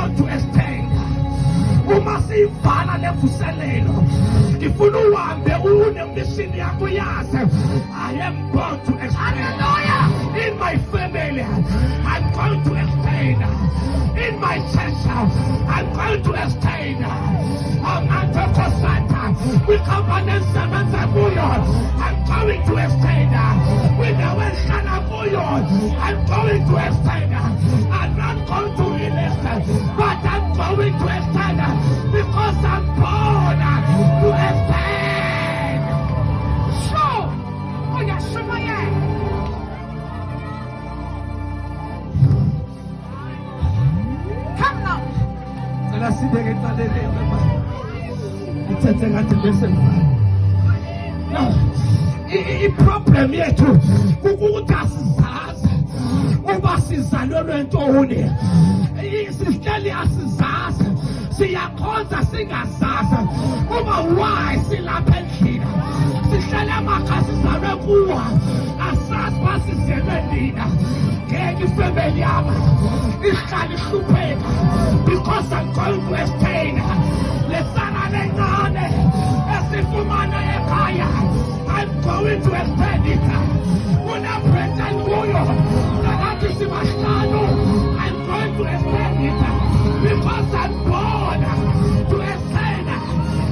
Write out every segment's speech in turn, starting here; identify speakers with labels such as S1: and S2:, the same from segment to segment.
S1: going to extend. Uma sivala levuselelo. Ngifuna uhambe unemission yakho yazi. I am going to extend. Hallelujah. In my family, I'm going to extend. In my church, I'm going to extend. We come on and I'm going to extend. We know I'm going to extend. I'm not going to release, but I'm going to extend because I'm born to extend. So, oh yes, come now. I-problem yethu ukuthi asizazi uba sizalelwe ntoni, sihleli asizazi, siyakhonza singazazi uba why silapha endlini, sihleli emakhaya sizalwe kuwo asazi basizelwe nina. Ngeke ifamily yami ihlale ihlupheka because I'm going to extend. Lesana lencane esifumana ekhaya, I'm going to extend it. Una-pretend kuyo nakathi sibahlanu, I'm going to extend it because I'm born to extend.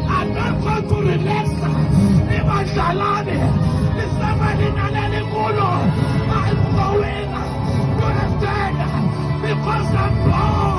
S1: I'm not going to relax. Ibadlalane isabani naleli kulo, I'm going to extend because I'm born.